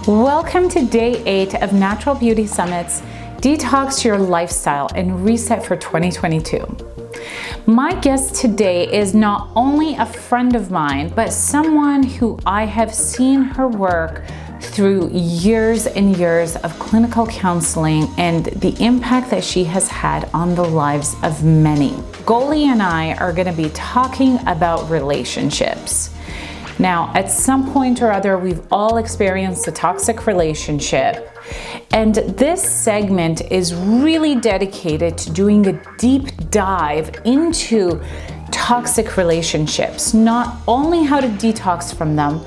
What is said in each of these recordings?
Welcome to day 8 of Natural Beauty Summit's Detox Your Lifestyle and Reset for 2022. My guest today is not only a friend of mine, but someone who I have seen her work through years and years of clinical counseling and the impact that she has had on the lives of many. Goly and I are going to be talking about relationships. Now, at some point or other, we've all experienced a toxic relationship, and this segment is really dedicated to doing a deep dive into toxic relationships, not only how to detox from them,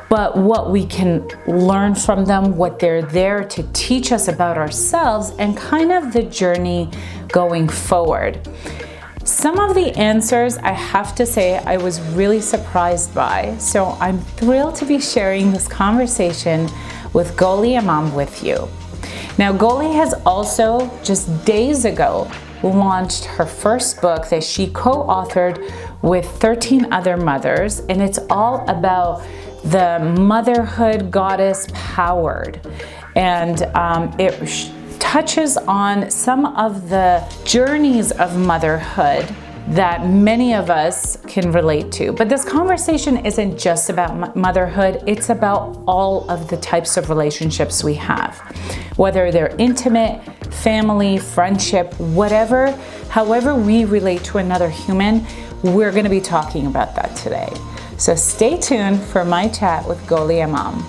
but what we can learn from them, what they're there to teach us about ourselves, and kind of the journey going forward. Some of the answers, I have to say, I was really surprised by. So I'm thrilled to be sharing this conversation with Goly Emam with you. Now, Goly has also just days ago launched her first book that she co-authored with 13 other mothers, and it's all about the motherhood goddess powered. And it touches on some of the journeys of motherhood that many of us can relate to. But this conversation isn't just about motherhood, it's about all of the types of relationships we have. Whether they're intimate, family, friendship, whatever, however we relate to another human, we're gonna be talking about that today. So stay tuned for my chat with Goly Emam.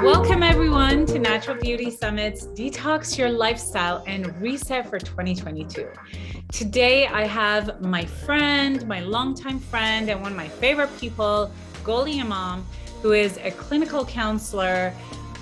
Welcome everyone to Natural Beauty Summit's Detox Your Lifestyle and Reset for 2022. Today I have my friend, my longtime friend, and one of my favorite people, Goly Emam, who is a clinical counselor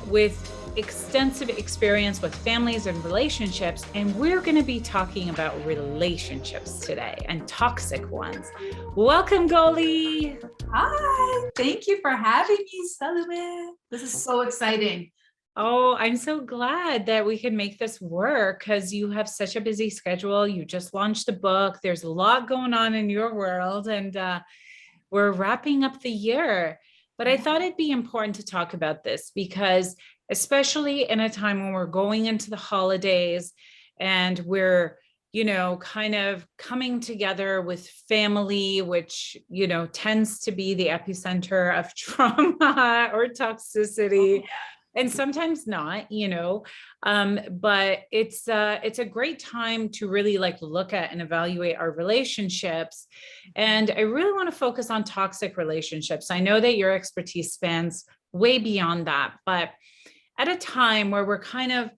with extensive experience with families and relationships, and we're going to be talking about relationships today and toxic ones. Welcome, Goly. Hi, thank you for having me, Salome. This is so exciting. Oh, I'm so glad that we can make this work because you have such a busy schedule. You just launched a book. There's a lot going on in your world, and we're wrapping up the year. But I thought it'd be important to talk about this because especially in a time when we're going into the holidays and we're, kind of coming together with family, which, tends to be the epicenter of trauma or toxicity. Oh, yeah. And sometimes not, but it's a great time to really look at and evaluate our relationships. And I really want to focus on toxic relationships. I know that your expertise spans way beyond that, but at a time where we're kind of,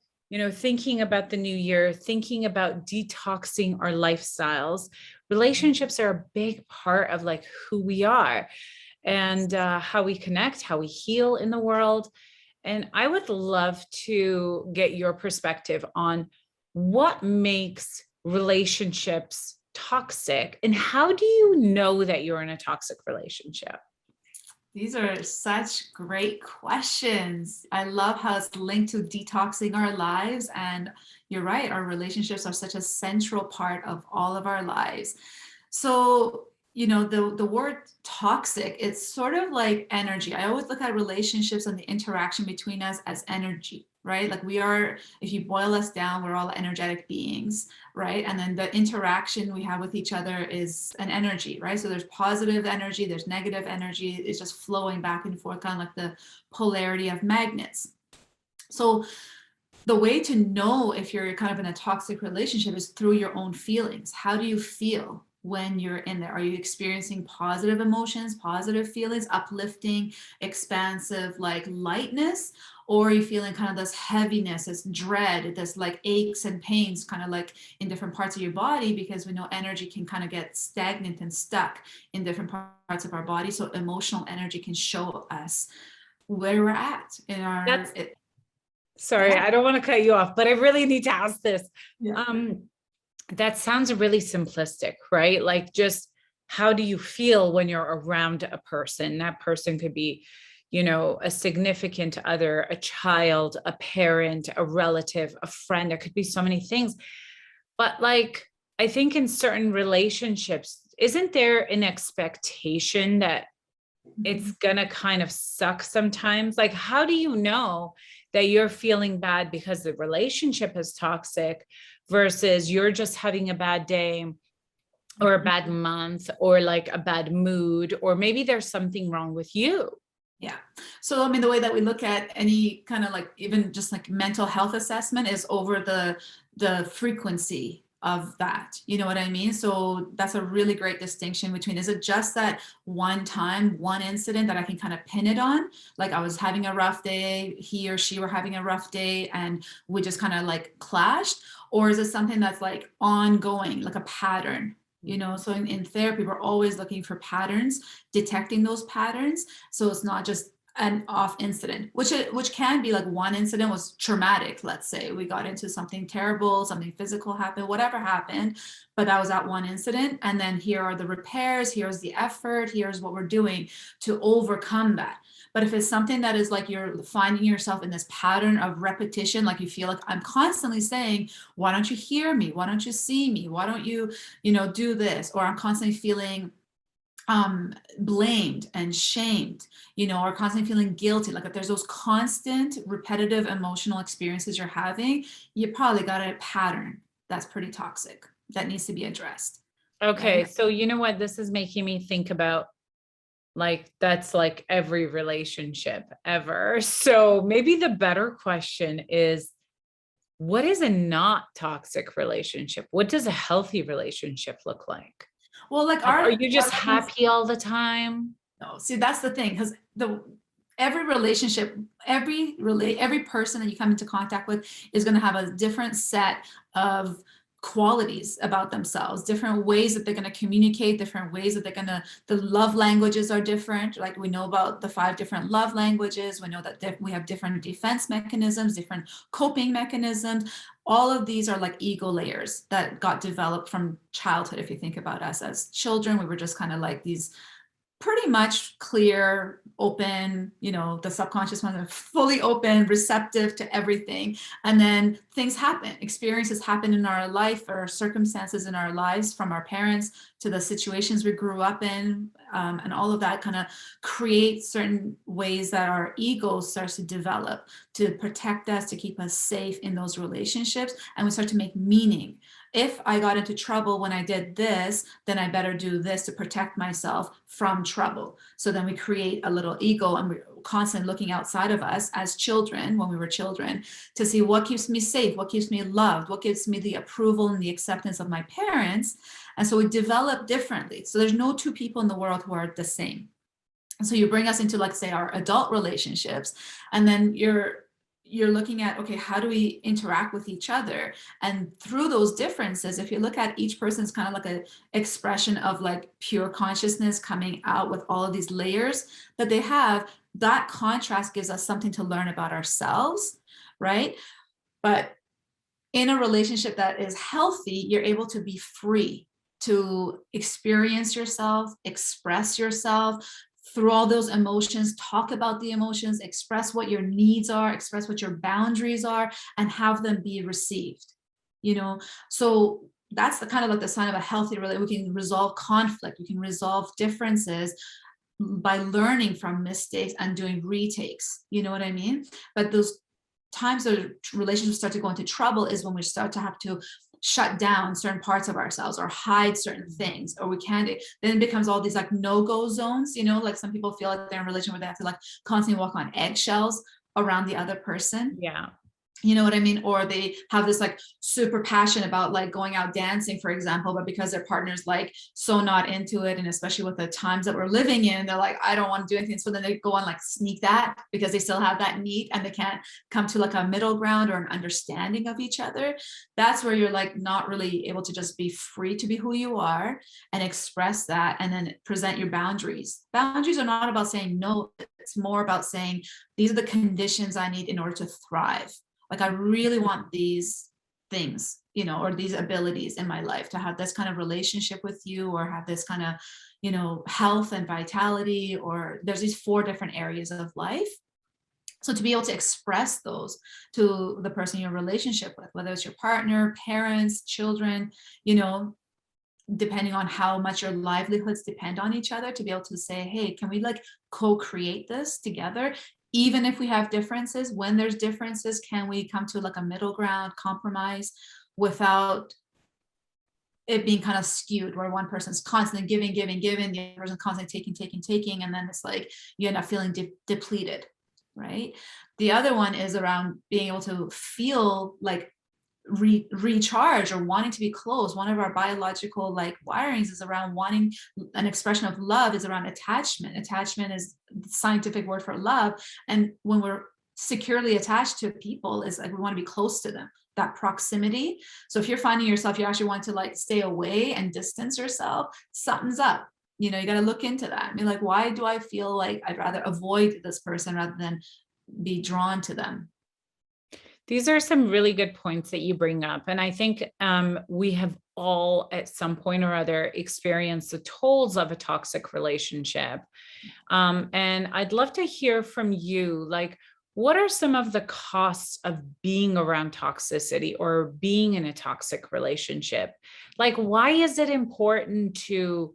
thinking about the new year, thinking about detoxing our lifestyles, relationships are a big part of who we are and how we connect, how we heal in the world. And I would love to get your perspective on what makes relationships toxic and how do you know that you're in a toxic relationship? These are such great questions. I love how it's linked to detoxing our lives. And you're right, our relationships are such a central part of all of our lives. So, the word toxic, it's sort of like energy. I always look at relationships and the interaction between us as energy, right? Like we are, if you boil us down, we're all energetic beings, right? And then the interaction we have with each other is an energy, right? So there's positive energy, there's negative energy. It's just flowing back and forth, kind of like the polarity of magnets. So the way to know if you're kind of in a toxic relationship is through your own feelings. How do you feel when you're in there? Are you experiencing positive emotions, positive feelings, uplifting, expansive, lightness? Or are you feeling kind of this heaviness, this dread, this aches and pains kind of in different parts of your body? Because we know energy can kind of get stagnant and stuck in different parts of our body. So emotional energy can show us where we're at in our... Sorry, yeah. I don't want to cut you off, but I really need to ask this. Yeah. That sounds really simplistic, right? Just how do you feel when you're around a person? That person could be, a significant other, a child, a parent, a relative, a friend. There could be so many things. But I think in certain relationships, isn't there an expectation that it's gonna kind of suck sometimes? Like, how do you know that you're feeling bad because the relationship is toxic versus you're just having a bad day or a bad month or like a bad mood, or maybe there's something wrong with you? Yeah. So, I mean, the way that we look at any kind of like even just like mental health assessment is over the frequency of that. You know what I mean? So that's a really great distinction between, is it just that one time, one incident that I can kind of pin it on? Like I was having a rough day, he or she were having a rough day, and we just kind of like clashed? Or is it something that's like ongoing, like a pattern? You know, so in therapy, we're always looking for patterns, detecting those patterns. So it's not just an off incident, which can be like one incident was traumatic. Let's say we got into something terrible, something physical happened, whatever happened, but that was that one incident. And then here are the repairs, here's the effort, here's what we're doing to overcome that. But if it's something that is like you're finding yourself in this pattern of repetition, like you feel like I'm constantly saying, why don't you hear me? Why don't you see me? Why don't you, do this? Or I'm constantly feeling blamed and shamed, or constantly feeling guilty. Like if there's those constant repetitive emotional experiences you're having, you probably got a pattern that's pretty toxic that needs to be addressed. Okay, Right? so you know what? This is making me think about, like, that's like every relationship ever. So maybe the better question is, what is a not toxic relationship? What does a healthy relationship look like? Well, like Like, are our you just happy all the time? no, see, that's the thing, because every relationship, every person that you come into contact with is going to have a different set of qualities about themselves, different ways that they're going to communicate, different ways that the love languages are different. Like we know about the 5 different love languages. We know that we have different defense mechanisms, different coping mechanisms. All of these are like ego layers that got developed from childhood. If you think about us as children, we were just kind of like these pretty much clear, open, the subconscious ones are fully open, receptive to everything. And then things happen, experiences happen in our life or circumstances in our lives, from our parents to the situations we grew up in. And all of that kind of creates certain ways that our ego starts to develop to protect us, to keep us safe in those relationships. And we start to make meaning. If I got into trouble when I did this, then I better do this to protect myself from trouble. So then we create a little ego, and we're constantly looking outside of us as children, when we were children, to see what keeps me safe, what keeps me loved, what gives me the approval and the acceptance of my parents. And so we develop differently. So there's no 2 people in the world who are the same. And so you bring us into, like, say, our adult relationships, and then you're looking at, okay, how do we interact with each other? And through those differences, if you look at each person's kind of like an expression of like pure consciousness coming out with all of these layers that they have, that contrast gives us something to learn about ourselves, right? But in a relationship that is healthy, you're able to be free to experience yourself, express yourself through all those emotions, talk about the emotions, express what your needs are, express what your boundaries are, and have them be received. So that's the kind of like the sign of a healthy relationship. We can resolve conflict, we can resolve differences by learning from mistakes and doing retakes. You know what I mean? But those times the relationships start to go into trouble is when we start to have to shut down certain parts of ourselves or hide certain things, or we can't. Then it becomes all these like no-go zones. Like some people feel like they're in a relation where they have to like constantly walk on eggshells around the other person. Yeah. You know what I mean? Or they have this like super passion about like going out dancing, for example, but because their partner's like so not into it, and especially with the times that we're living in, they're like, I don't want to do anything. So then they go on like sneak that because they still have that need and they can't come to like a middle ground or an understanding of each other. That's where you're like not really able to just be free to be who you are and express that, and then present your boundaries. Boundaries are not about saying no. It's more about saying, these are the conditions I need in order to thrive. Like, I really want these things, or these abilities in my life, to have this kind of relationship with you, or have this kind of, health and vitality, or there's these 4 different areas of life. So to be able to express those to the person you're in a relationship with, whether it's your partner, parents, children, depending on how much your livelihoods depend on each other, to be able to say, hey, can we like co-create this together? Even if we have differences, when there's differences, can we come to like a middle ground compromise without it being kind of skewed, where one person's constantly giving, the other person's constantly taking, and then it's like you end up feeling depleted, right? The other one is around being able to feel like recharge or wanting to be close. One of our biological like wirings is around wanting an expression of love, is around attachment. Attachment is the scientific word for love. And when we're securely attached to people, is like we want to be close to them, that proximity. So if you're finding yourself, you actually want to like stay away and distance yourself, something's up. You got to look into that. I mean, like, why do I feel like I'd rather avoid this person rather than be drawn to them? These are some really good points that you bring up. And I think we have all at some point or other experienced the tolls of a toxic relationship. And I'd love to hear from you, like, what are some of the costs of being around toxicity or being in a toxic relationship? Like, why is it important to,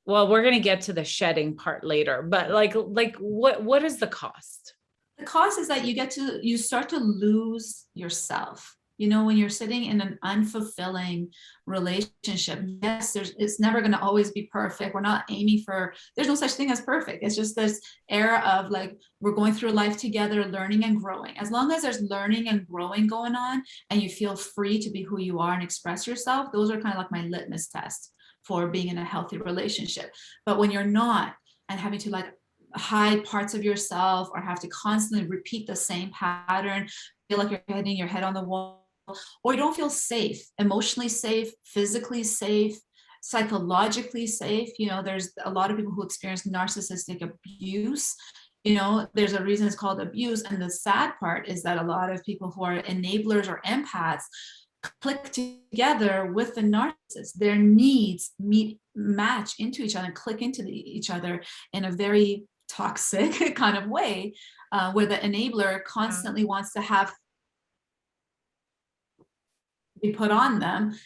well, we're going to get to the shedding part later, but like what is the cost? The cost is that you start to lose yourself. When you're sitting in an unfulfilling relationship, yes, it's never going to always be perfect. We're not aiming for, there's no such thing as perfect. It's just this era of like, we're going through life together, learning and growing. As long as there's learning and growing going on and you feel free to be who you are and express yourself, those are kind of like my litmus test for being in a healthy relationship. But when you're not, and having to like hide parts of yourself or have to constantly repeat the same pattern, feel like you're hitting your head on the wall, or you don't feel safe, emotionally safe, physically safe, psychologically safe. There's a lot of people who experience narcissistic abuse. There's a reason it's called abuse. And the sad part is that a lot of people who are enablers or empaths click together with the narcissist. Their needs match into each other and click into each other in a very toxic kind of way, where the enabler constantly wants to have be put on them,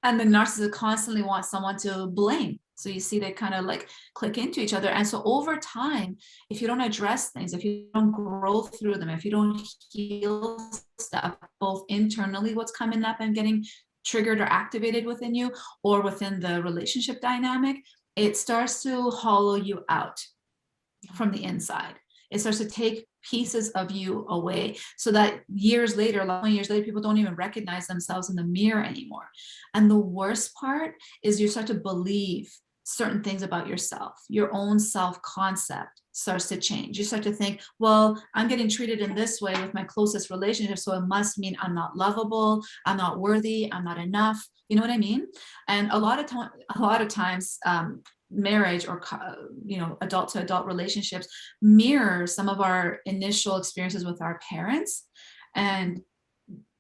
and the narcissist constantly wants someone to blame. So you see they kind of like click into each other. And so over time, if you don't address things, if you don't grow through them, if you don't heal stuff, both internally, what's coming up and getting triggered or activated within you, or within the relationship dynamic, it starts to hollow you out from the inside. It starts to take pieces of you away, so that years later, like 20 years later, people don't even recognize themselves in the mirror anymore. And the worst part is you start to believe certain things about yourself. Your own self-concept starts to change. You start to think, well, I'm getting treated in this way with my closest relationship, so it must mean I'm not lovable, I'm not worthy, I'm not enough. You know what I mean? And a lot of times, marriage or adult to adult relationships mirror some of our initial experiences with our parents. And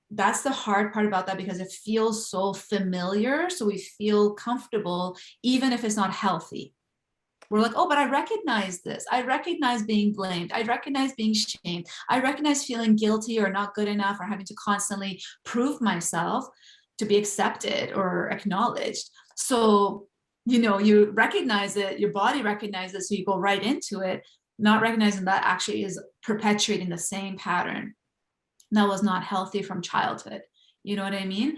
that's the hard part about that, because it feels so familiar, so we feel comfortable even if it's not healthy. We're like, oh, but I recognize this. I recognize being blamed. I recognize being shamed. I recognize feeling guilty or not good enough or having to constantly prove myself to be accepted or acknowledged. So you recognize it, your body recognizes it, so you go right into it, not recognizing that actually is perpetuating the same pattern that was not healthy from childhood. You know what I mean?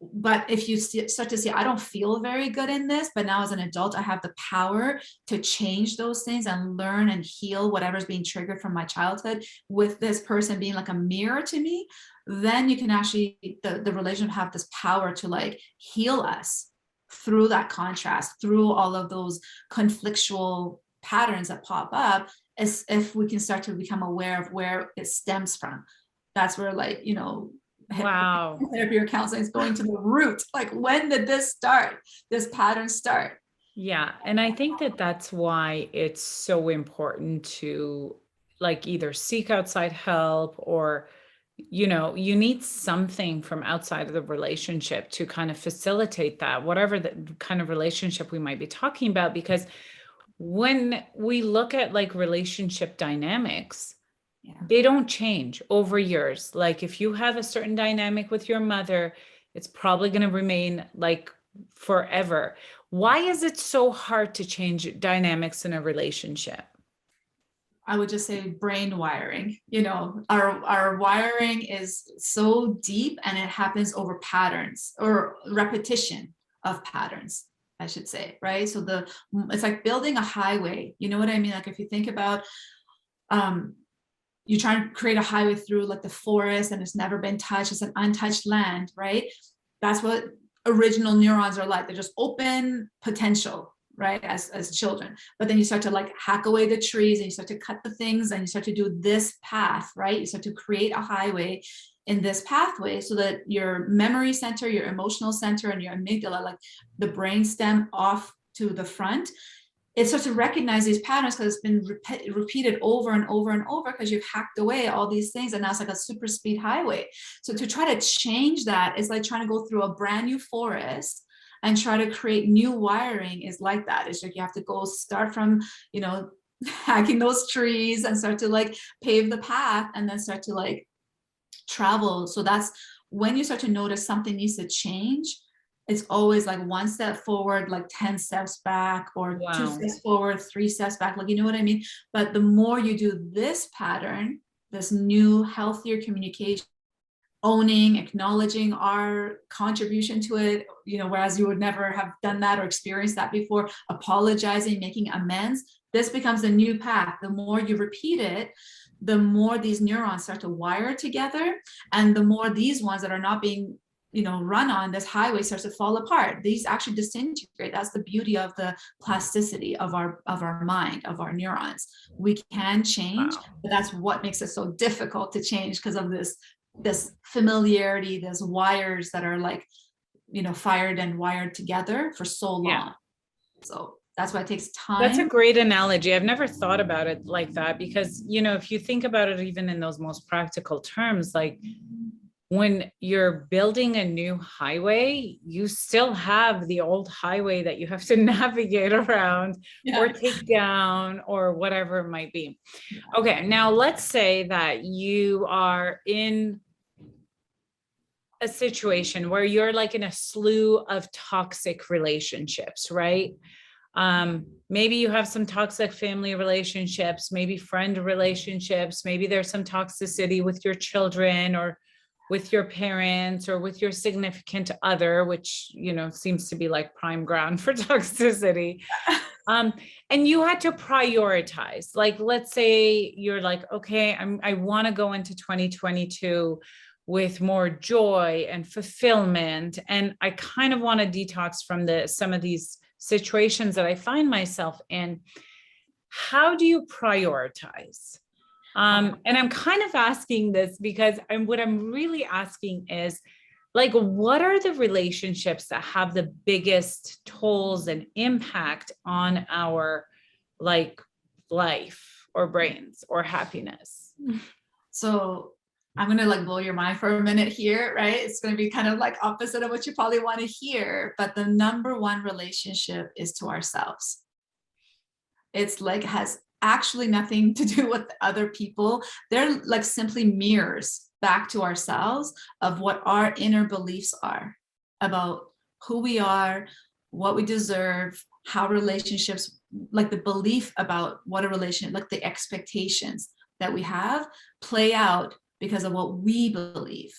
But if you start to see, I don't feel very good in this, but now as an adult, I have the power to change those things and learn and heal whatever's being triggered from my childhood, with this person being like a mirror to me, then you can actually, the relationship have this power to like heal us through that contrast, through all of those conflictual patterns that pop up, as if we can start to become aware of where it stems from. That's where, like, Wow. therapy or counseling is going to the root. Like, when did this start? This pattern start? Yeah. And I think that that's why it's so important to like either seek outside help, or you need something from outside of the relationship to kind of facilitate that, whatever the kind of relationship we might be talking about. Because when we look at like relationship dynamics, they don't change over years. Like if you have a certain dynamic with your mother, it's probably going to remain like forever. Why is it so hard to change dynamics in a relationship? I would just say brain wiring. You know, our wiring is so deep and it happens over patterns or repetition of patterns, I should say, right? So it's like building a highway. You know what I mean? Like if you think about you try to create a highway through like the forest and it's never been touched, it's an untouched land, right? That's what original neurons are like. They're just open potential, right, as children. But then you start to like hack away the trees and you start to cut the things and you start to do this path, right? You start to create a highway in this pathway so that your memory center, your emotional center, and your amygdala, like the brain stem off to the front, it starts to recognize these patterns because it's been repeated over and over and over because you've hacked away all these things and now it's like a super speed highway. So to try to change that is like trying to go through a brand new forest and try to create new wiring is like that. It's like you have to go start from, you know, hacking those trees and start to like pave the path and then start to like travel. So that's when you start to notice something needs to change. It's always like one step forward, like 10 steps back, or Wow. 2 steps forward, 3 steps back. Like, you know what I mean? But the more you do this pattern, this new, healthier communication, owning, acknowledging our contribution to it, you know, whereas you would never have done that or experienced that before, apologizing, making amends, this becomes a new path. The more you repeat it, the more these neurons start to wire together, and the more these ones that are not being, you know, run on this highway starts to fall apart. These actually disintegrate. That's the beauty of the plasticity of our mind, of our neurons. We can change, but that's what makes it so difficult to change, because of this familiarity, there's wires that are like, you know, fired and wired together for so long. Yeah. So that's why it takes time. That's a great analogy. I've never thought about it like that because, you know, if you think about it, even in those most practical terms, like when you're building a new highway, you still have the old highway that you have to navigate around or take down or whatever it might be. Okay, now let's say that you are in a situation where you're like in a slew of toxic relationships, right? Maybe you have some toxic family relationships, maybe friend relationships, maybe there's some toxicity with your children or with your parents or with your significant other, which, you know, seems to be like prime ground for toxicity. And you had to prioritize. Like, let's say you're like, okay, I want to go into 2022 with more joy and fulfillment. And I kind of want to detox from some of these situations that I find myself in. How do you prioritize? And I'm kind of asking this because what I'm really asking is, like, what are the relationships that have the biggest tolls and impact on our like life or brains or happiness? So I'm going to like blow your mind for a minute here, right? It's going to be kind of like opposite of what you probably want to hear, but the number one relationship is to ourselves. It's like has actually nothing to do with other people. They're like simply mirrors back to ourselves of what our inner beliefs are about who we are, what we deserve, how relationships, like the belief about what a relationship, like the expectations that we have play out because of what we believe,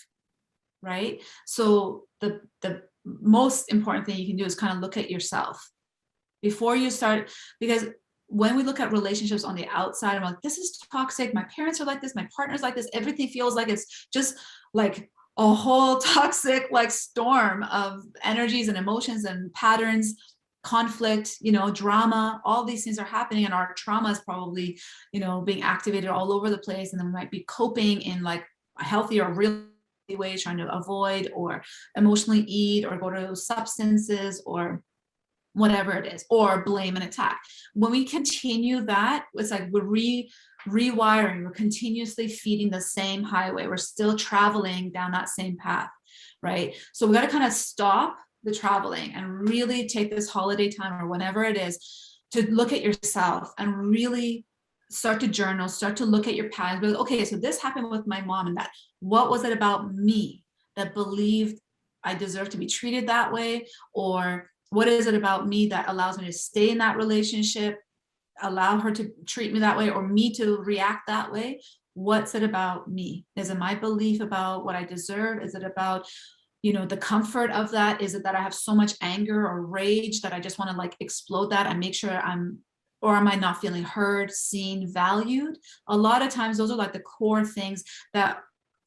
right? So the most important thing you can do is kind of look at yourself before you start, because when we look at relationships on the outside, I'm like, this is toxic. My parents are like this. My partner's like this. Everything feels like it's just like a whole toxic like storm of energies and emotions and patterns, conflict, you know, drama, all these things are happening. And our trauma is probably, you know, being activated all over the place. And then we might be coping in like a healthy or real way, trying to avoid or emotionally eat or go to substances or whatever it is, or blame and attack. When we continue that, it's like we're rewiring, we're continuously feeding the same highway. We're still traveling down that same path, right? So we got to kind of stop the traveling and really take this holiday time or whenever it is to look at yourself and really start to journal, start to look at your patterns. But okay, so this happened with my mom and that. What was it about me that believed I deserve to be treated that way? Or what is it about me that allows me to stay in that relationship, allow her to treat me that way, or me to react that way? What's it about me? Is it my belief about what I deserve? Is it about, the comfort of that? Is it that I have so much anger or rage that I just want to like explode that and make sure or am I not feeling heard, seen, valued? A lot of times those are like the core things that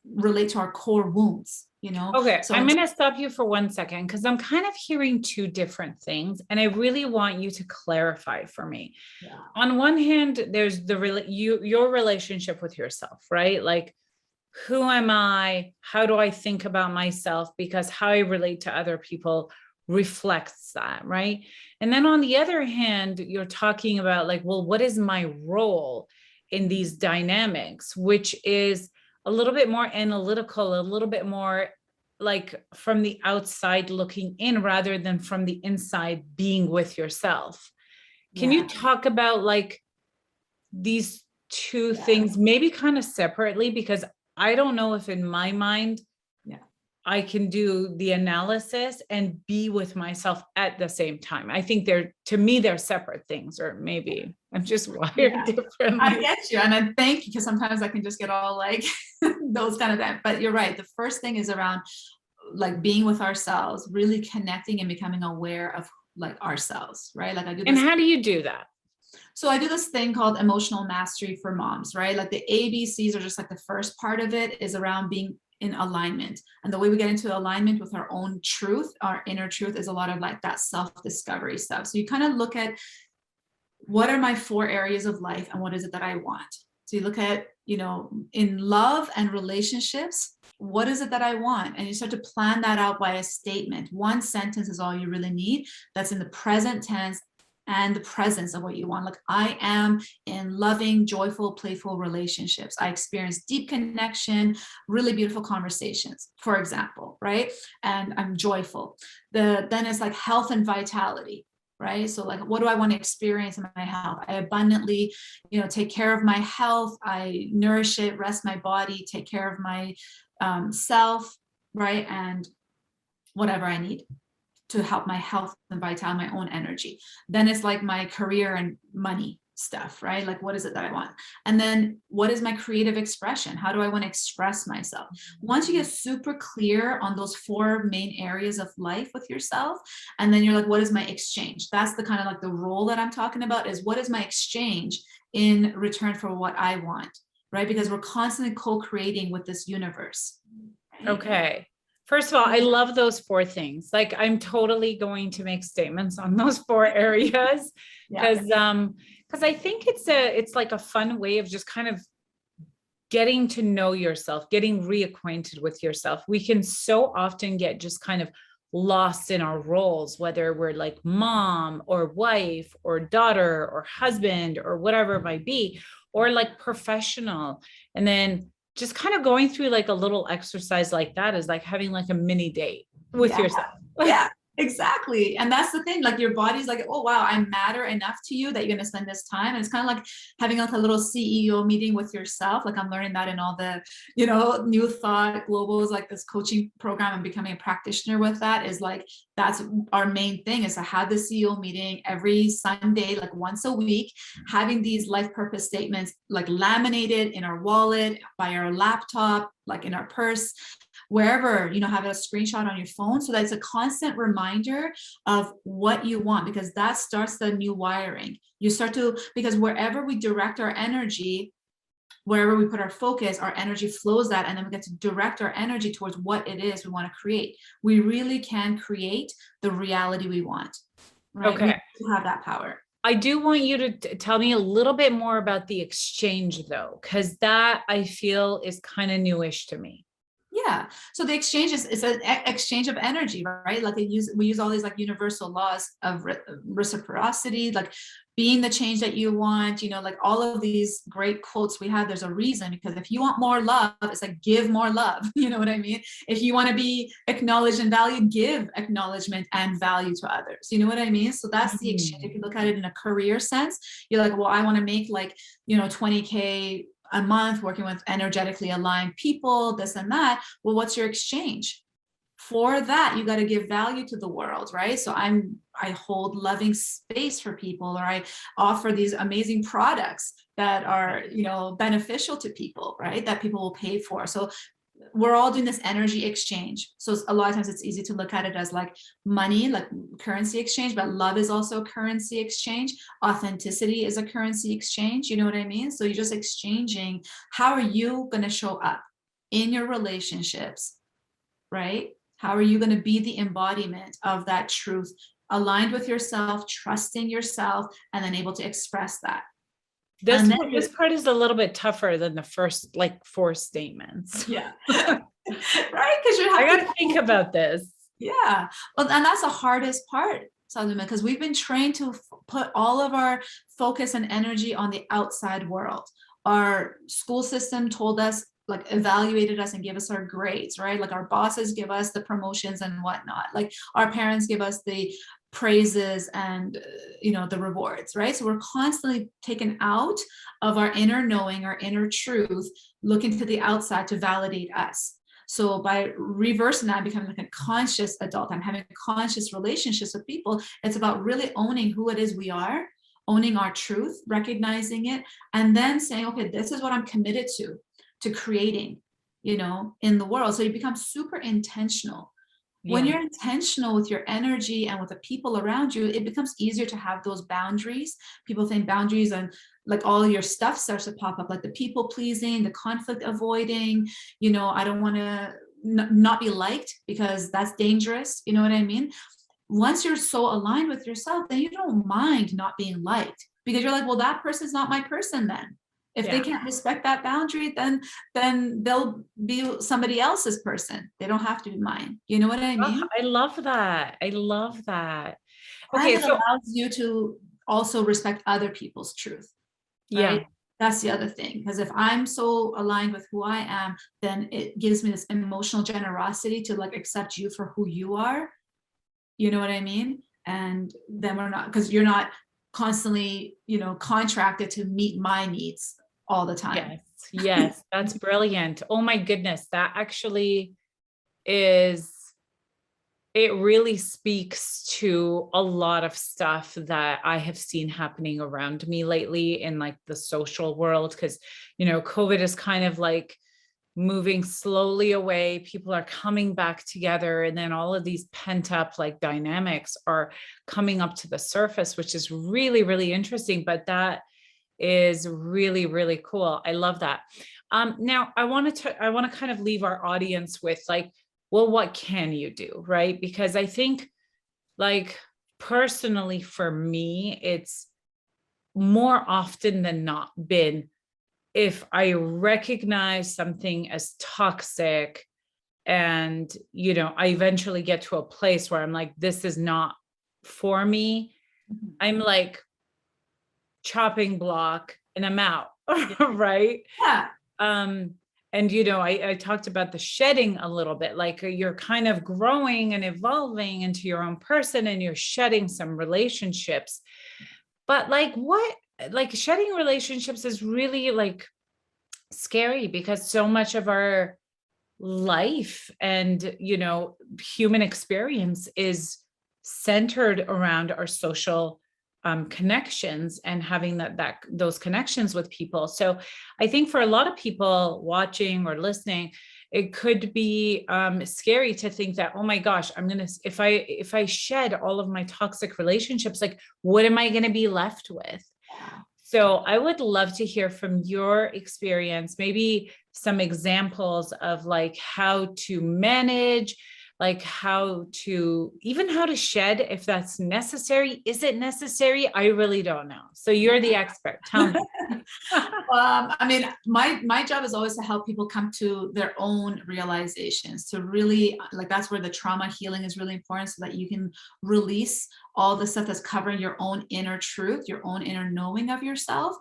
relate to our core wounds, Okay, So I'm going to stop you for 1 second because I'm kind of hearing two different things, and I really want you to clarify for me. yeah. On one hand, there's your relationship with yourself, right? Like, who am I? How do I think about myself? Because how I relate to other people reflects that, right? And then on the other hand, you're talking about like, well, what is my role in these dynamics, which is a little bit more analytical, a little bit more like from the outside looking in rather than from the inside being with yourself. Can you talk about like these two things, maybe kind of separately? Because I don't know if in my mind, I can do the analysis and be with myself at the same time. I think to me, they're separate things, or maybe I'm just wired differently. I get you. And I thank you, because sometimes I can just get all like those kind of that. But you're right. The first thing is around like being with ourselves, really connecting and becoming aware of like ourselves, right? Like I do this. And how do you do that? So I do this thing called emotional mastery for moms, right? Like the ABCs are just like the first part of it is around being in alignment. And the way we get into alignment with our own truth, our inner truth, is a lot of like that self-discovery stuff. So you kind of look at what are my 4 areas of life and what is it that I want? So you look at, in love and relationships, what is it that I want? And you start to plan that out by a statement. 1 sentence is all you really need. That's in the present tense and the presence of what you want. Like, I am in loving, joyful, playful relationships. I experience deep connection, really beautiful conversations, for example, right? And I'm joyful. Then it's like health and vitality, right? So like, what do I want to experience in my health? I abundantly, take care of my health. I nourish it, rest my body, take care of my self, right? And whatever I need to help my health and vitality, my own energy. Then it's like my career and money stuff, right? Like, what is it that I want? And then what is my creative expression? How do I want to express myself? Once you get super clear on those 4 main areas of life with yourself, and then you're like, what is my exchange? That's the kind of like the role that I'm talking about, is what is my exchange in return for what I want, right? Because we're constantly co-creating with this universe. Right? Okay. First of all, I love those 4 things. Like, I'm totally going to make statements on those 4 areas because I think it's like a fun way of just kind of getting to know yourself, getting reacquainted with yourself. We can so often get just kind of lost in our roles, whether we're like mom or wife or daughter or husband or whatever it might be, or like professional. And then just kind of going through like a little exercise like that is like having like a mini date with yourself. Yeah, exactly. And that's the thing, like your body's like, oh, wow, I matter enough to you that you're going to spend this time. And it's kind of like having like a little CEO meeting with yourself. Like I'm learning that in all the, new thought globals, like this coaching program, and becoming a practitioner with that is like, that's our main thing, is to have the CEO meeting every Sunday, like once a week, having these life purpose statements, like laminated in our wallet, by our laptop, like in our purse, wherever, have a screenshot on your phone, so that it's a constant reminder of what you want, because that starts the new wiring. Because wherever we direct our energy, wherever we put our focus, our energy flows that, and then we get to direct our energy towards what it is we want to create. We really can create the reality we want, right? Okay. We have that power. I do want you to tell me a little bit more about the exchange though, because that I feel is kind of newish to me. Yeah. So the exchange is an exchange of energy, right? Like we use all these like universal laws of reciprocity, like being the change that you want, like all of these great quotes we have. There's a reason, because if you want more love, it's like give more love. You know what I mean? If you want to be acknowledged and valued, give acknowledgement and value to others. You know what I mean? So that's the exchange. If you look at it in a career sense, you're like, well, I want to make like, 20K a month working with energetically aligned people, this and that. Well, what's your exchange? For that, you got to give value to the world, right? So I hold loving space for people, or I offer these amazing products that are, beneficial to people, right? That people will pay for. So we're all doing this energy exchange. So a lot of times it's easy to look at it as like money, like currency exchange, but love is also a currency exchange. Authenticity is a currency exchange. You know what I mean? So you're just exchanging, how are you going to show up in your relationships, right? How are you going to be the embodiment of that truth, aligned with yourself, trusting yourself, and then able to express that? This part is a little bit tougher than the first like 4 statements. Yeah. Right? Because I got to think about this. Yeah. Well, and that's the hardest part, Salome, because we've been trained to put all of our focus and energy on the outside world. Our school system told us, like evaluated us and gave us our grades, right? Like our bosses give us the promotions and whatnot. Like our parents give us the praises and the rewards, right? So we're constantly taken out of our inner knowing, our inner truth, looking to the outside to validate us. So by reversing that, becoming like a conscious adult, I'm having conscious relationships with people. It's about really owning who it is we are, owning our truth, recognizing it, and then saying, okay, this is what I'm committed to creating, in the world. So you become super intentional. When you're intentional with your energy and with the people around you, it becomes easier to have those boundaries. People think boundaries and like all your stuff starts to pop up, like the people pleasing, the conflict avoiding, I don't want to not be liked because that's dangerous. You know what I mean? Once you're so aligned with yourself, then you don't mind not being liked, because you're like, well, that person's not my person then. If they can't respect that boundary, then they'll be somebody else's person. They don't have to be mine. You know what I mean? Oh, I love that. I love that. Okay, and it allows you to also respect other people's truth. Right? That's the other thing. Because if I'm so aligned with who I am, then it gives me this emotional generosity to like accept you for who you are. You know what I mean? And then we're not, because you're not constantly, contracted to meet my needs all the time. Yes, that's brilliant. Oh my goodness, that actually it really speaks to a lot of stuff that I have seen happening around me lately in like the social world, because, COVID is kind of like moving slowly away. People are coming back together, and then all of these pent up like dynamics are coming up to the surface, which is really, really interesting. But that is really, really cool. I love that. Now I want to kind of leave our audience with like, well, what can you do? Right? Because I think like personally for me, it's more often than not been, if I recognize something as toxic and, I eventually get to a place where I'm like, this is not for me. I'm like chopping block and I'm out. Right. Yeah. And, I talked about the shedding a little bit, like you're kind of growing and evolving into your own person and you're shedding some relationships. But like shedding relationships is really like scary, because so much of our life and, human experience is centered around our social connections and having those connections with people. So I think for a lot of people watching or listening, it could be scary to think that, oh my gosh, if I shed all of my toxic relationships, like what am I going to be left with? So I would love to hear from your experience, maybe some examples of like how to manage like how to shed, if that's necessary. Is it necessary? I really don't know. So you're the expert. Tell me. I mean, my job is always to help people come to their own realizations, to really, like, that's where the trauma healing is really important, so that you can release all the stuff that's covering your own inner truth, your own inner knowing of yourself.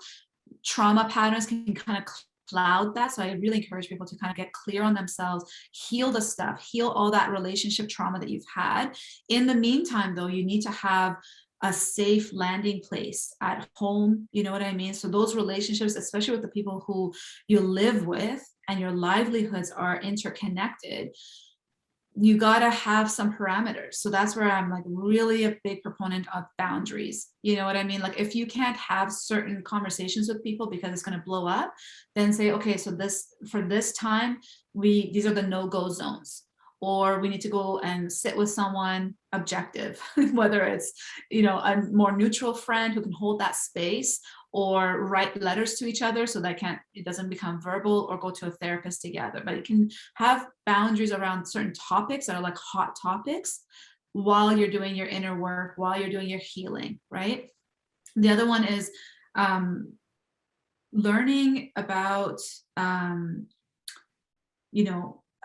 Trauma patterns can kind of cloud that. So I really encourage people to kind of get clear on themselves, heal the stuff, heal all that relationship trauma that you've had. In the meantime, though, you need to have a safe landing place at home. You know what I mean? So those relationships, especially with the people who you live with and your livelihoods are interconnected, you got to have some parameters. So that's where I'm like really a big proponent of boundaries. You know what I mean? Like, if you can't have certain conversations with people because it's going to blow up, then say, okay, so for this time, these are the no-go zones. Or we need to go and sit with someone objective, whether it's, a more neutral friend who can hold that space, or write letters to each other so that it doesn't become verbal, or go to a therapist together. But you can have boundaries around certain topics that are like hot topics while you're doing your inner work, while you're doing your healing, right? The other one is learning about,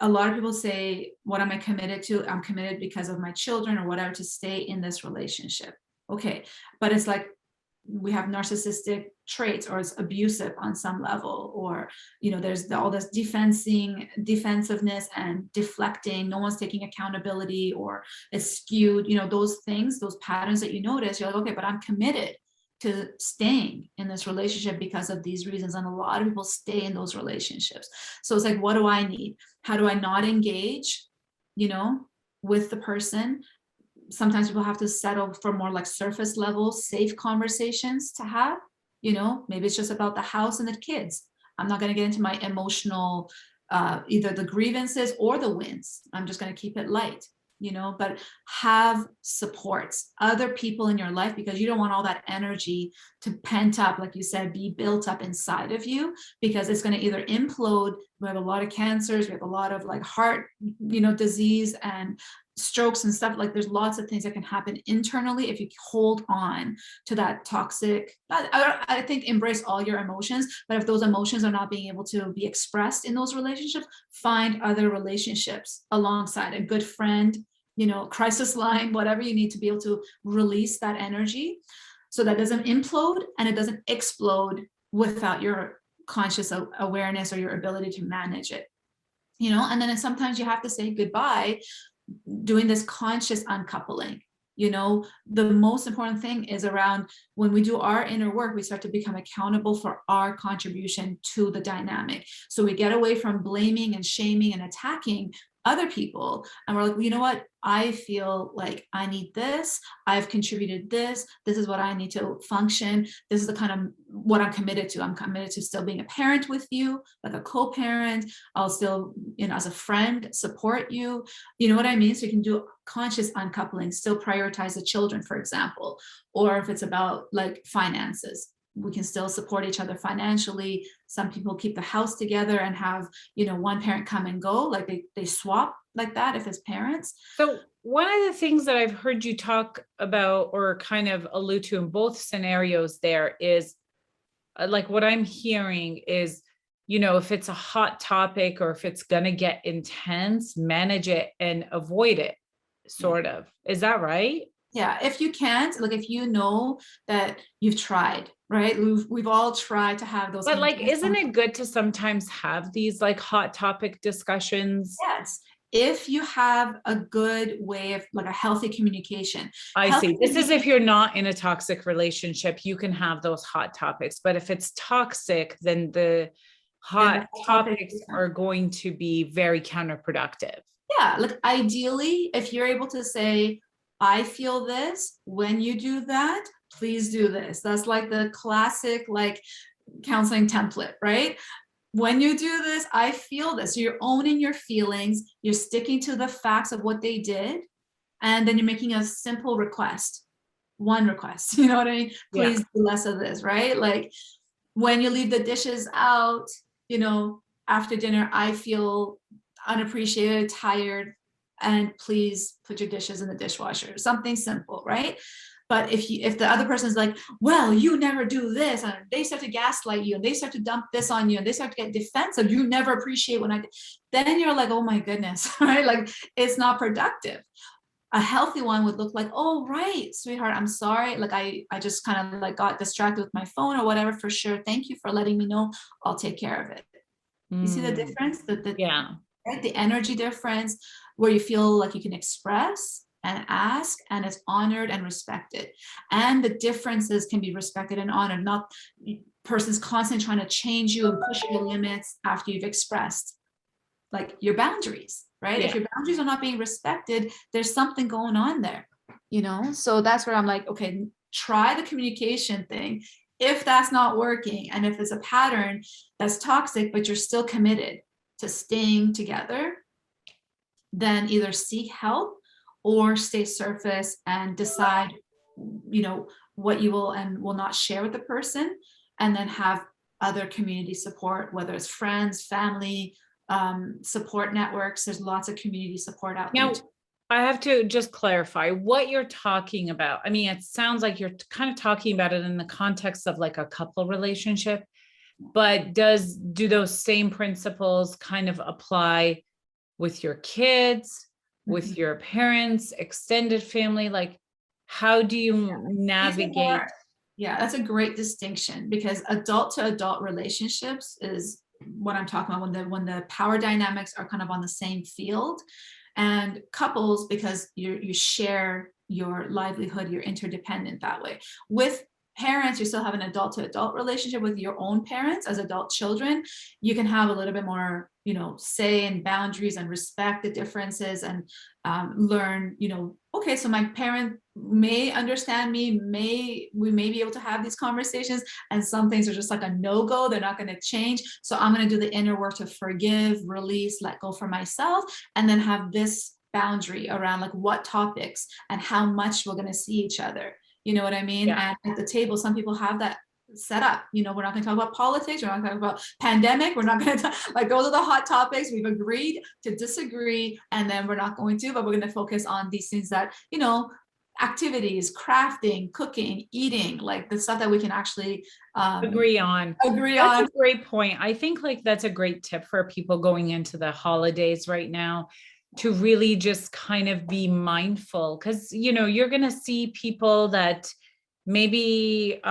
a lot of people say, what am I committed to? I'm committed because of my children or whatever, to stay in this relationship. Okay. But it's like, we have narcissistic traits, or it's abusive on some level, or, there's all this defensiveness and deflecting. No one's taking accountability, or it's skewed, those things, those patterns that you notice, you're like, okay, but I'm committed to staying in this relationship because of these reasons. And a lot of people stay in those relationships. So it's like, what do I need? How do I not engage, with the person? Sometimes people have to settle for more like surface level, safe conversations to have, maybe it's just about the house and the kids. I'm not going to get into my emotional, either the grievances or the wins. I'm just going to keep it light. But have supports, other people in your life, because you don't want all that energy to pent up, like you said, be built up inside of you, because it's going to either implode. We have a lot of cancers, we have a lot of like heart, disease and strokes and stuff. Like, there's lots of things that can happen internally if you hold on to that toxic. I think embrace all your emotions, but if those emotions are not being able to be expressed in those relationships, find other relationships alongside, a good friend, crisis line, whatever you need to be able to release that energy, so that doesn't implode and it doesn't explode without your conscious awareness or your ability to manage it. And then sometimes you have to say goodbye, doing this conscious uncoupling. The most important thing is around, when we do our inner work, we start to become accountable for our contribution to the dynamic. So we get away from blaming and shaming and attacking other people, and we're like, well, you know what, I feel like I need this, I've contributed this is what I need to function, this is the kind of what I'm committed to still being a parent with you, like a co-parent. I'll still, as a friend, support you, what I mean? So you can do conscious uncoupling, still prioritize the children, for example. Or if it's about like finances, we can still support each other financially. Some people keep the house together and have, one parent come and go, like they swap like that if it's parents. So one of the things that I've heard you talk about, or kind of allude to in both scenarios there, is like, what I'm hearing is, if it's a hot topic, or if it's going to get intense, manage it and avoid it, sort of. Is that right? Yeah, if you can't, like, if you know that you've tried, right? We've all tried to have those. But like, isn't it good to sometimes have these like hot topic discussions? Yes. If you have a good way of, like, a healthy communication. I see. This is if you're not in a toxic relationship, you can have those hot topics. But if it's toxic, then the hot topics are going to be very counterproductive. Yeah, like, ideally, if you're able to say, I feel this, when you do that, please do this. That's like the classic, like, counseling template, right? When you do this, I feel this. You're owning your feelings, you're sticking to the facts of what they did, and then you're making a simple request. One request, you know what I mean? Please do less of this, right? Like, when you leave the dishes out, after dinner, I feel unappreciated, tired. and please put your dishes in the dishwasher. Something simple, right? But if the other person is like, well, you never do this, and they start to gaslight you, and they start to dump this on you, and they start to get defensive, you never appreciate when I do, then you're like, oh my goodness, right? Like, it's not productive. A healthy one would look like, oh, right, sweetheart, I'm sorry. Like, I just kind of like got distracted with my phone or whatever, for sure. Thank you for letting me know. I'll take care of it. You see the difference? Yeah. Right? The energy difference, where you feel like you can express and ask, and it's honored and respected. And the differences can be respected and honored, not person's constantly trying to change you and push your limits after you've expressed like your boundaries, right? Yeah. If your boundaries are not being respected, there's something going on there, you know? So that's where I'm like, okay, try the communication thing. If that's not working, and if it's a pattern that's toxic, but you're still committed to staying together, then either seek help or stay surface and decide, you know, what you will and will not share with the person, and then have other community support, whether it's friends, family, support networks. There's lots of community support out there. Now, I have to just clarify what you're talking about. I mean, it sounds like you're kind of talking about it in the context of like a couple relationship, but do those same principles kind of apply with your kids, with your parents, extended family? Like, how do you navigate? Yeah, that's a great distinction, because adult to adult relationships is what I'm talking about, when the power dynamics are kind of on the same field. And couples, because you share your livelihood, you're interdependent that way. With parents, you still have an adult to adult relationship with your own parents as adult children. You can have a little bit more, you know, say and boundaries, and respect the differences, and learn, you know, okay, so my parent may understand me, we may be able to have these conversations, and some things are just like a no-go, they're not going to change. So I'm going to do the inner work to forgive, release, let go for myself, and then have this boundary around like what topics and how much we're going to see each other. You know what I mean? Yeah. And at the table, some people have that set up. You know, we're not going to talk about politics, we're not going to talk about pandemic, we're not going to like, those are the hot topics. We've agreed to disagree, and then we're not going to, but we're going to focus on these things that, you know, activities, crafting, cooking, eating, like the stuff that we can actually Agree on. That's a great point. I think like that's a great tip for people going into the holidays right now, to really just kind of be mindful, because, you know, you're going to see people that maybe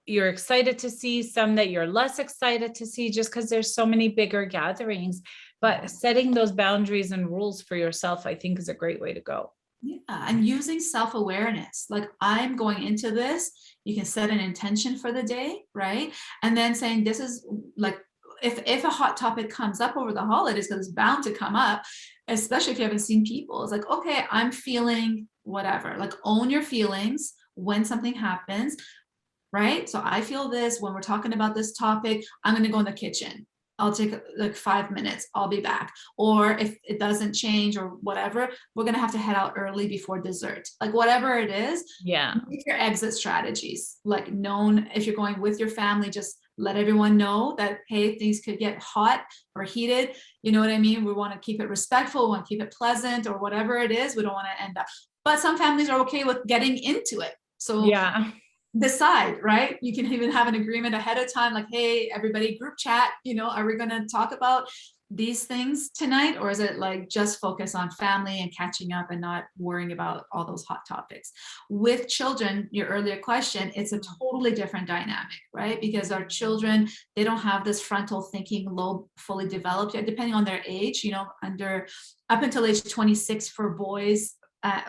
you're excited to see, some that you're less excited to see, just because there's so many bigger gatherings. But setting those boundaries and rules for yourself, I think, is a great way to go. Yeah, and using self-awareness, like, I'm going into this, you can set an intention for the day, right? And then saying, this is like, if a hot topic comes up over the holidays, because it's bound to come up, especially if you haven't seen people, it's like, okay, I'm feeling whatever, like, own your feelings when something happens, right? So I feel this when we're talking about this topic, I'm going to go in the kitchen. I'll take like 5 minutes, I'll be back. Or if it doesn't change or whatever, we're going to have to head out early before dessert. Like, whatever it is, Yeah. make your exit strategies, like, known. If you're going with your family, just let everyone know that, hey, things could get hot or heated. You know what I mean? We want to keep it respectful, we want to keep it pleasant, or whatever it is. We don't want to end up, but some families are okay with getting into it. So Yeah. decide, right? You can even have an agreement ahead of time, like, hey, everybody, group chat, you know, are we going to talk about these things tonight, or is it like just focus on family and catching up and not worrying about all those hot topics? With children, your earlier question, it's a totally different dynamic, right? Because our children, they don't have this frontal thinking lobe fully developed yet, depending on their age, you know, up until age 26 for boys,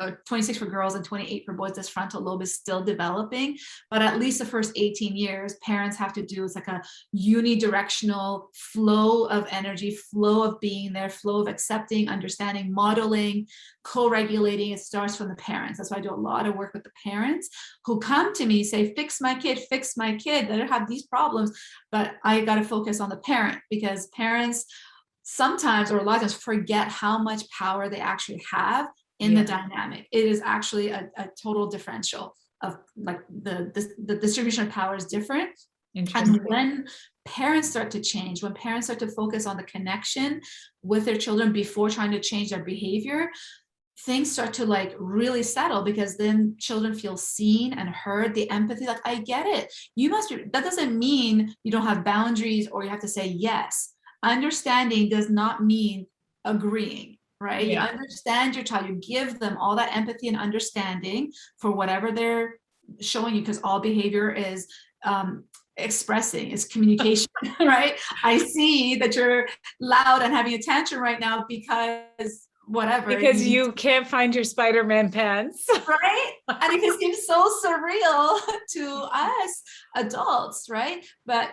or 26 for girls and 28 for boys, this frontal lobe is still developing. But at least the first 18 years, parents have to do, it's like a unidirectional flow of energy, flow of being there, flow of accepting, understanding, modeling, co-regulating. It starts from the parents. That's why I do a lot of work with the parents who come to me, say, fix my kid, they don't have these problems. But I got to focus on the parent, because parents sometimes, or a lot of times, forget how much power they actually have in the dynamic. It is actually a total differential of like the distribution of power is different. Interesting. And when parents start to change, when parents start to focus on the connection with their children before trying to change their behavior, things start to like really settle, because then children feel seen and heard, the empathy, like, I get it. You must be, that doesn't mean you don't have boundaries or you have to say yes. Understanding does not mean agreeing, right? Yeah. You understand your child, you give them all that empathy and understanding for whatever they're showing you, because all behavior is expressing, is communication, right? I see that you're loud and having a tantrum right now because whatever. Because you can't find your Spider-Man pants. Right? And it can seem so surreal to us adults, right? But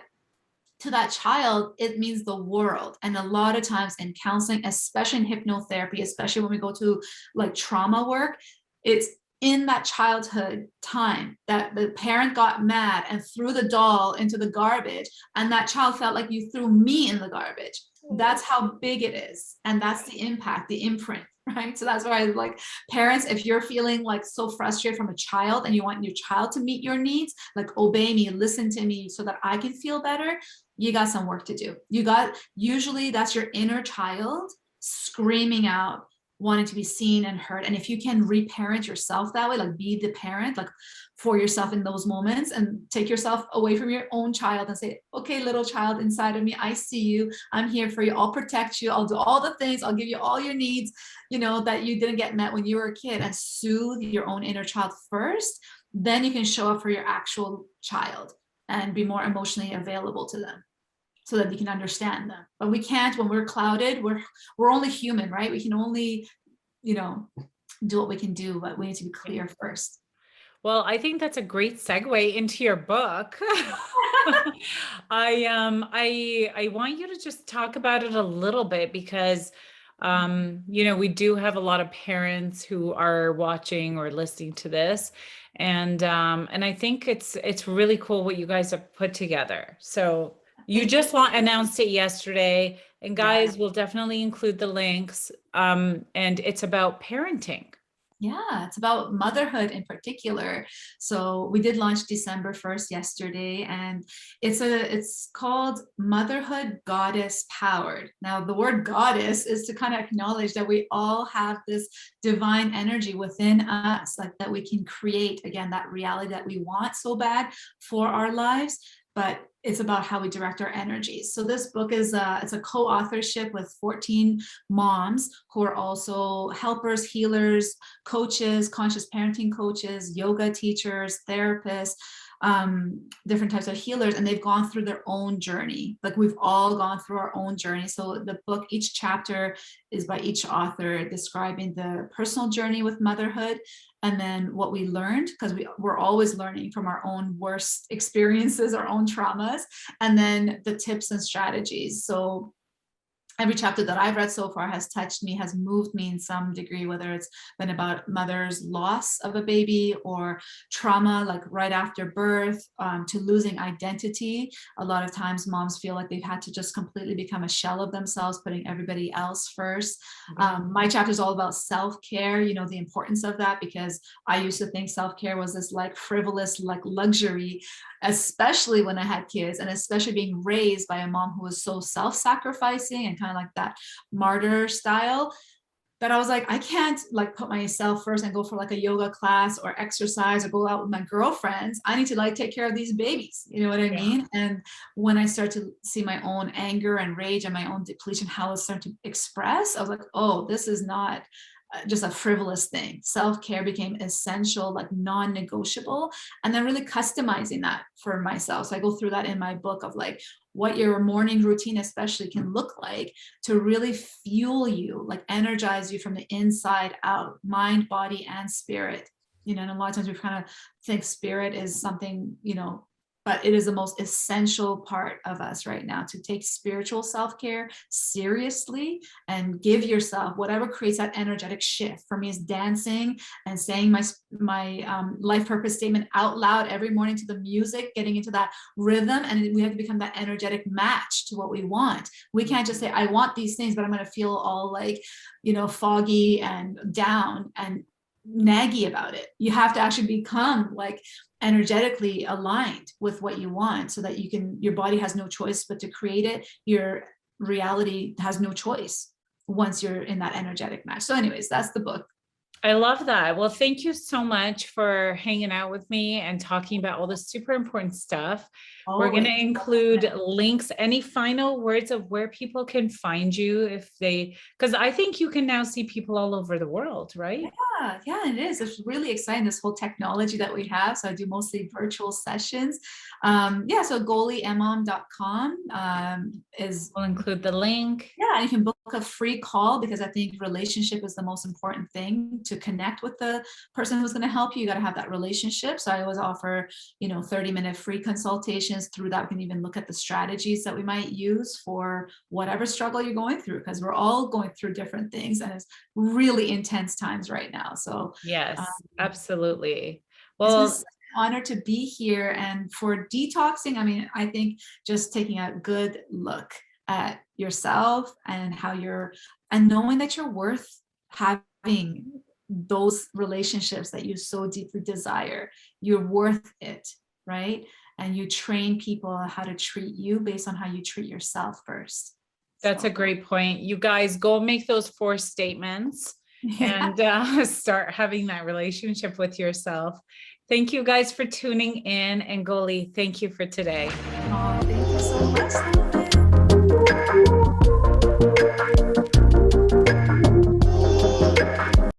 to that child, it means the world. And a lot of times in counseling, especially in hypnotherapy, especially when we go to like trauma work, it's in that childhood time that the parent got mad and threw the doll into the garbage, and that child felt like you threw me in the garbage. That's how big it is. And that's the impact, the imprint, right? So that's why, like, parents, if you're feeling like so frustrated from a child and you want your child to meet your needs, like, obey me, listen to me so that I can feel better, you got some work to do. Usually that's your inner child screaming out, wanting to be seen and heard. And if you can reparent yourself that way, like be the parent, like for yourself in those moments, and take yourself away from your own child and say, okay, little child inside of me, I see you, I'm here for you, I'll protect you, I'll do all the things, I'll give you all your needs, you know, that you didn't get met when you were a kid, and soothe your own inner child first. Then you can show up for your actual child and be more emotionally available to them, so that we can understand them. But we can't, when we're clouded, we're only human, right? We can only, you know, do what we can do, but we need to be clear first. Well, I think that's a great segue into your book. I want you to just talk about it a little bit, because you know, we do have a lot of parents who are watching or listening to this, and I think it's really cool what you guys have put together. So you just announced it yesterday, and guys, we'll definitely include the links. And it's about parenting. Yeah, it's about motherhood in particular. So we did launch December 1st yesterday, and it's called Motherhood Goddess Powered. Now, the word goddess is to kind of acknowledge that we all have this divine energy within us, like that we can create, again, that reality that we want so bad for our lives. But it's about how we direct our energies. So this book is it's a co-authorship with 14 moms who are also helpers, healers, coaches, conscious parenting coaches, yoga teachers, therapists, different types of healers, and they've gone through their own journey. Like, we've all gone through our own journey. So the book, each chapter is by each author describing the personal journey with motherhood, and then what we learned, because we're always learning from our own worst experiences, our own traumas, and then the tips and strategies. So every chapter that I've read so far has touched me, has moved me in some degree, whether it's been about mother's loss of a baby, or trauma, like right after birth, to losing identity. A lot of times moms feel like they've had to just completely become a shell of themselves, putting everybody else first. My chapter is all about self-care, you know, the importance of that, because I used to think self-care was this like frivolous, like luxury, especially when I had kids, and especially being raised by a mom who was so self-sacrificing and kind of like that martyr style, that I was like, I can't like put myself first and go for like a yoga class or exercise or go out with my girlfriends. I need to like take care of these babies. You know what I mean? And when I start to see my own anger and rage and my own depletion, how it's starting to express, I was like, oh, this is not just a frivolous thing. Self-care became essential, like non-negotiable, and then really customizing that for myself. So I go through that in my book of like what your morning routine especially can look like to really fuel you, like energize you from the inside out, mind, body, and spirit. You know, and a lot of times we kind of think spirit is something, you know, but it is the most essential part of us right now, to take spiritual self-care seriously and give yourself whatever creates that energetic shift. For me, is dancing and saying my life purpose statement out loud every morning to the music, getting into that rhythm. And we have to become that energetic match to what we want. We can't just say, I want these things, but I'm going to feel all like, you know, foggy and down. And naggy about it. You have to actually become like energetically aligned with what you want, so that your body has no choice but to create it. Your reality has no choice once you're in that energetic match. So anyways, that's the book. I love that. Well, thank you so much for hanging out with me and talking about all this super important stuff. We're going to include links. Any final words of where people can find you because I think you can now see people all over the world, right? Yeah, it is. It's really exciting, this whole technology that we have. So I do mostly virtual sessions. So golyemam.com We'll include the link. Yeah, and you can book a free call, because I think relationship is the most important thing. To connect with the person who's going to help you, you got to have that relationship. So I always offer, 30-minute free consultations. Through that, we can even look at the strategies that we might use for whatever struggle you're going through, because we're all going through different things, and it's really intense times right now. So yes, absolutely. Well, it's an honor to be here. And for detoxing, I mean, I think just taking a good look at yourself and and knowing that you're worth having those relationships that you so deeply desire. You're worth it, right? And you train people how to treat you based on how you treat yourself first. That's a great point. You guys go make those 4 statements and start having that relationship with yourself. Thank you guys for tuning in. And Goly, thank you for today. Oh, thank you so much.